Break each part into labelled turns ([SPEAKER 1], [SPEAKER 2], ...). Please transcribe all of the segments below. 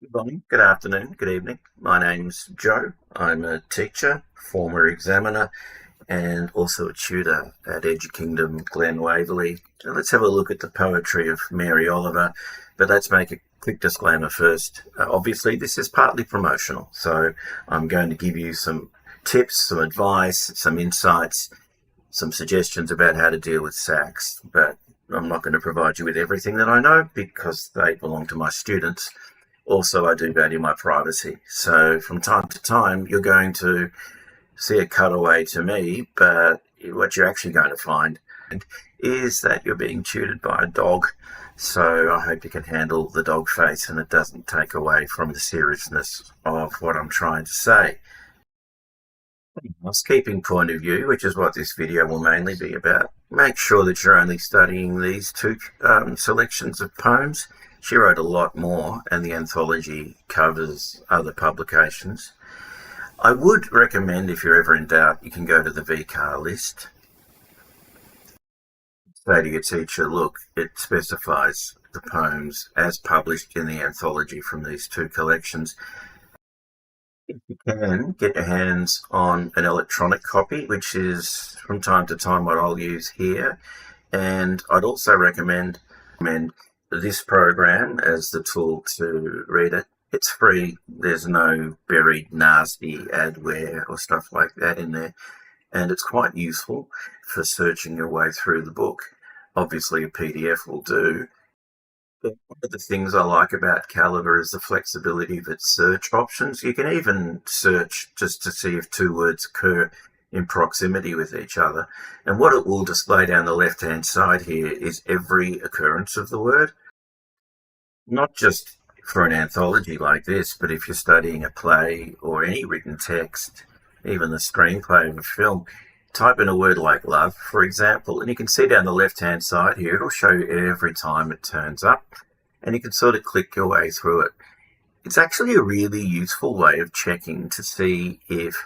[SPEAKER 1] Good morning, good afternoon, good evening. My name's Joe. I'm a teacher, former examiner, and also a tutor at Edge Kingdom, Glen Waverley. So let's have a look at the poetry of Mary Oliver, but let's make a quick disclaimer first. Obviously, this is partly promotional, so I'm going to give you some tips, some advice, some insights, some suggestions about how to deal with sacks, but I'm not going to provide you with everything that I know because they belong to my students. Also, I do value my privacy. So from time to time, you're going to see a cutaway to me, but what you're actually going to find is that you're being tutored by a dog. So I hope you can handle the dog face and it doesn't take away from the seriousness of what I'm trying to say. From a housekeeping point of view, which is what this video will mainly be about, make sure that you're only studying these two selections of poems. She wrote a lot more, and the anthology covers other publications. I would recommend, if you're ever in doubt, you can go to the VCAR list. Say to your teacher, look, it specifies the poems as published in the anthology from these two collections. If you can, get your hands on an electronic copy, which is from time to time what I'll use here. And I'd also recommend this program as the tool to read it. It's free. There's no buried nasty adware or stuff like that in there. And it's quite useful for searching your way through the book. Obviously, a PDF will do. But one of the things I like about Calibre is the flexibility of its search options. You can even search just to see if two words occur in proximity with each other. And what it will display down the left-hand side here is every occurrence of the word. Not just for an anthology like this, but if you're studying a play or any written text, even the screenplay of a film, type in a word like love, for example, and you can see down the left-hand side here, it'll show you every time it turns up, and you can sort of click your way through it. It's actually a really useful way of checking to see if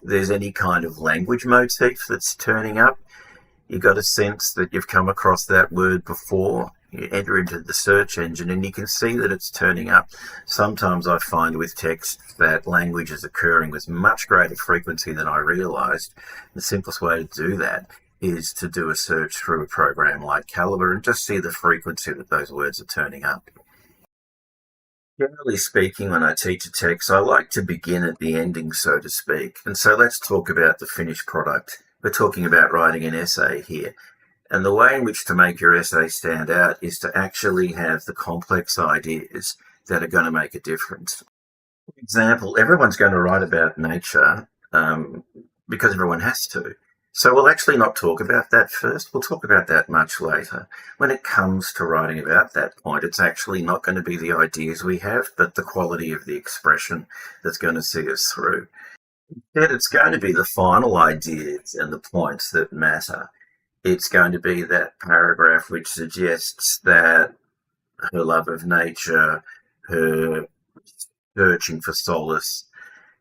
[SPEAKER 1] there's any kind of language motif that's turning up. You got a sense that you've come across that word before. You enter into the search engine and you can see that it's turning up. Sometimes I find with text that language is occurring with much greater frequency than I realized. The simplest way to do that is to do a search through a program like Calibre and just see the frequency that those words are turning up. Generally speaking, when I teach a text, I like to begin at the ending, so to speak. And so let's talk about the finished product. We're talking about writing an essay here. And the way in which to make your essay stand out is to actually have the complex ideas that are going to make a difference. For example, everyone's going to write about nature because everyone has to. So we'll actually not talk about that first. We'll talk about that much later. When it comes to writing about that point, it's actually not going to be the ideas we have, but the quality of the expression that's going to see us through. Instead, it's going to be the final ideas and the points that matter. It's going to be that paragraph which suggests that her love of nature, her searching for solace,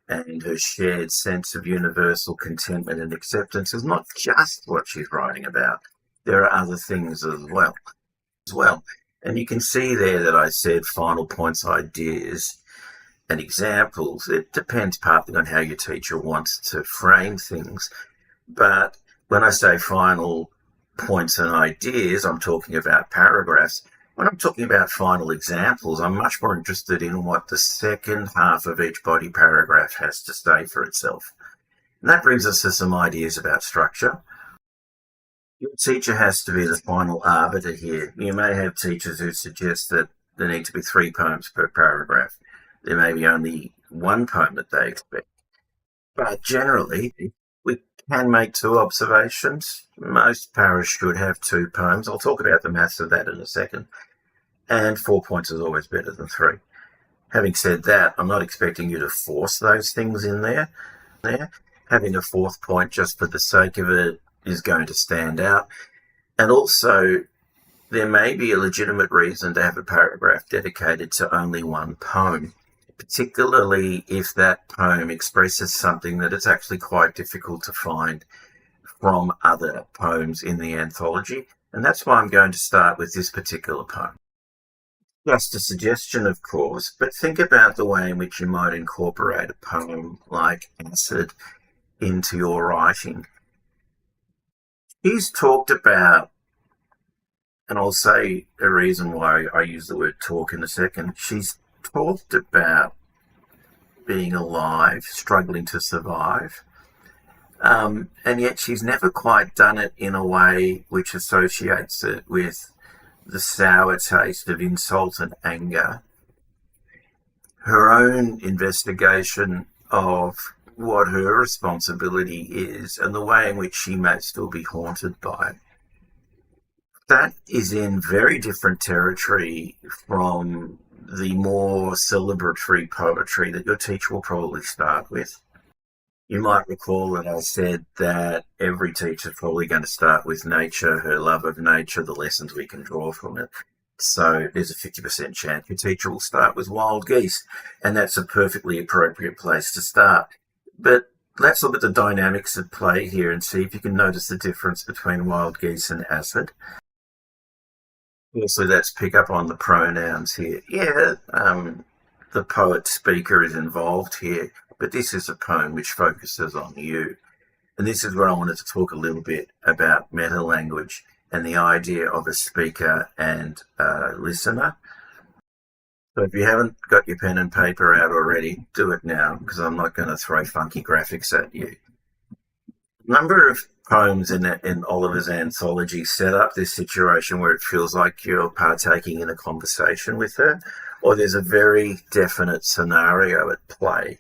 [SPEAKER 1] and her shared sense of universal contentment and acceptance is not just what she's writing about. There are other things as well. And you can see there that I said final points, ideas, and examples. It depends partly on how your teacher wants to frame things. But when I say final points and ideas, I'm talking about paragraphs. When I'm talking about final examples, I'm much more interested in what the second half of each body paragraph has to say for itself. And that brings us to some ideas about structure. Your teacher has to be the final arbiter here. You may have teachers who suggest that there need to be 3 poems per paragraph. There may be only 1 poem that they expect. But generally, we can make 2 observations. Most paras should have 2 poems. I'll talk about the maths of that in a second. And 4 points is always better than 3. Having said that, I'm not expecting you to force those things in there. Having a 4th point just for the sake of it is going to stand out. And also, there may be a legitimate reason to have a paragraph dedicated to only 1 poem, particularly if that poem expresses something that it's actually quite difficult to find from other poems in the anthology. And that's why I'm going to start with this particular poem. Just a suggestion, of course, but think about the way in which you might incorporate a poem like Acid into your writing. He's talked about, and I'll say a reason why I use the word talk in a second. She's talked about being alive, struggling to survive, and yet she's never quite done it in a way which associates it with the sour taste of insult and anger. Her own investigation of what her responsibility is and the way in which she may still be haunted by it. That is in very different territory from the more celebratory poetry that your teacher will probably start with. You might recall that I said that every teacher is probably going to start with nature, her love of nature, the lessons we can draw from it. So there's a 50% chance your teacher will start with wild geese, and that's a perfectly appropriate place to start. But let's look at the dynamics at play here and see if you can notice the difference between wild geese and acid. Also, let's pick up on the pronouns here. Yeah, the poet-speaker is involved here, but this is a poem which focuses on you. And this is where I wanted to talk a little bit about meta-language and the idea of a speaker and a listener. So if you haven't got your pen and paper out already, do it now, because I'm not going to throw funky graphics at you. A number of poems in Oliver's anthology set up this situation where it feels like you're partaking in a conversation with her, or there's a very definite scenario at play.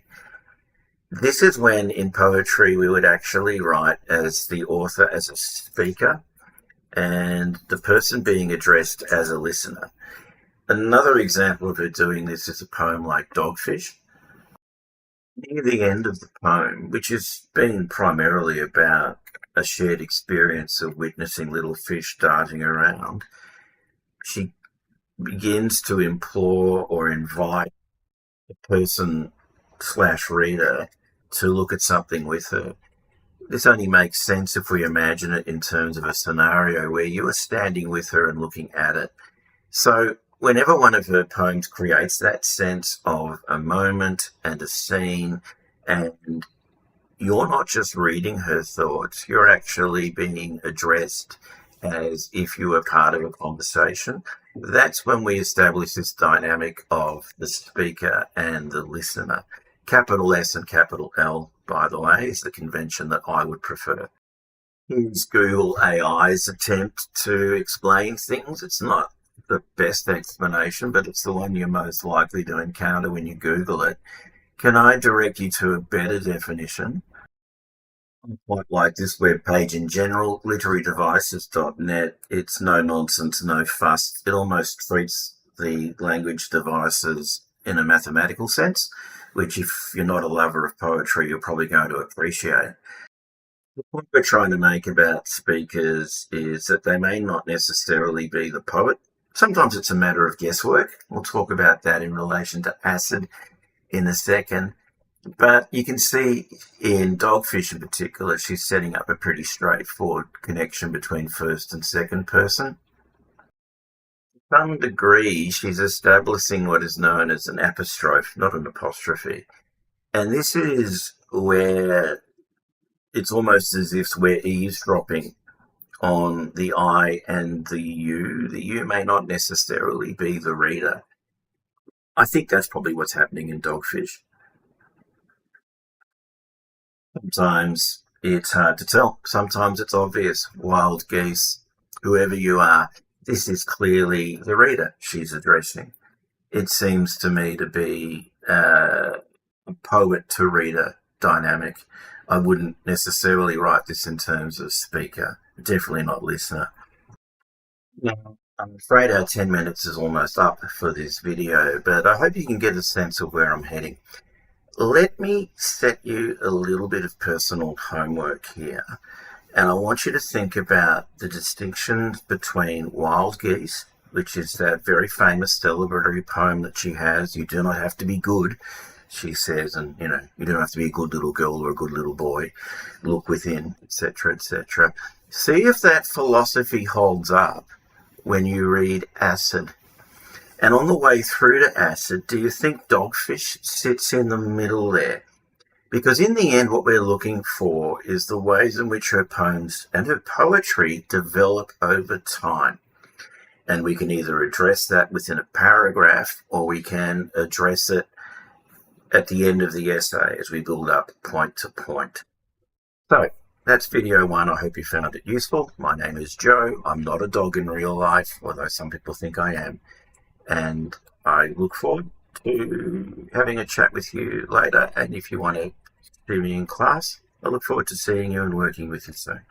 [SPEAKER 1] This is when, in poetry, we would actually write as the author as a speaker and the person being addressed as a listener. Another example of her doing this is a poem like Dogfish. Near the end of the poem, which has been primarily about a shared experience of witnessing little fish darting around, she begins to implore or invite the person / reader to look at something with her. This only makes sense if we imagine it in terms of a scenario where you are standing with her and looking at it. So whenever one of her poems creates that sense of a moment and a scene, and you're not just reading her thoughts, you're actually being addressed as if you were part of a conversation, that's when we establish this dynamic of the speaker and the listener. Capital S and capital L, by the way, is the convention that I would prefer. Here's Google AI's attempt to explain things. It's not the best explanation, but it's the one you're most likely to encounter when you Google it. Can I direct you to a better definition? I quite like this web page in general, literarydevices.net. It's no nonsense, no fuss. It almost treats the language devices in a mathematical sense, which if you're not a lover of poetry, you're probably going to appreciate. The point we're trying to make about speakers is that they may not necessarily be the poet. Sometimes it's a matter of guesswork. We'll talk about that in relation to acid in a second. But you can see in Dogfish in particular, she's setting up a pretty straightforward connection between first and second person. To some degree, she's establishing what is known as an apostrophe, not an apostrophe. And this is where it's almost as if we're eavesdropping on the I and the you. The you may not necessarily be the reader. I think that's probably what's happening in Dogfish. Sometimes it's hard to tell. Sometimes it's obvious. Wild geese, whoever you are, this is clearly the reader she's addressing. It seems to me to be a poet to reader dynamic. I wouldn't necessarily write this in terms of speaker, definitely not listener. Now, I'm afraid our 10 minutes is almost up for this video, but I hope you can get a sense of where I'm heading. Let me set you a little bit of personal homework here, and I want you to think about the distinctions between Wild Geese, which is that very famous celebratory poem that she has, you do not have to be good, she says, and you don't have to be a good little girl or a good little boy, look within, etc., etc. See if that philosophy holds up when you read Acid. And on the way through to acid, do you think Dogfish sits in the middle there? Because in the end, what we're looking for is the ways in which her poems and her poetry develop over time. And we can either address that within a paragraph or we can address it at the end of the essay as we build up point to point. So that's video one. I hope you found it useful. My name is Joe. I'm not a dog in real life, although some people think I am. And I look forward to having a chat with you later. And if you want to see me in class, I look forward to seeing you and working with you soon.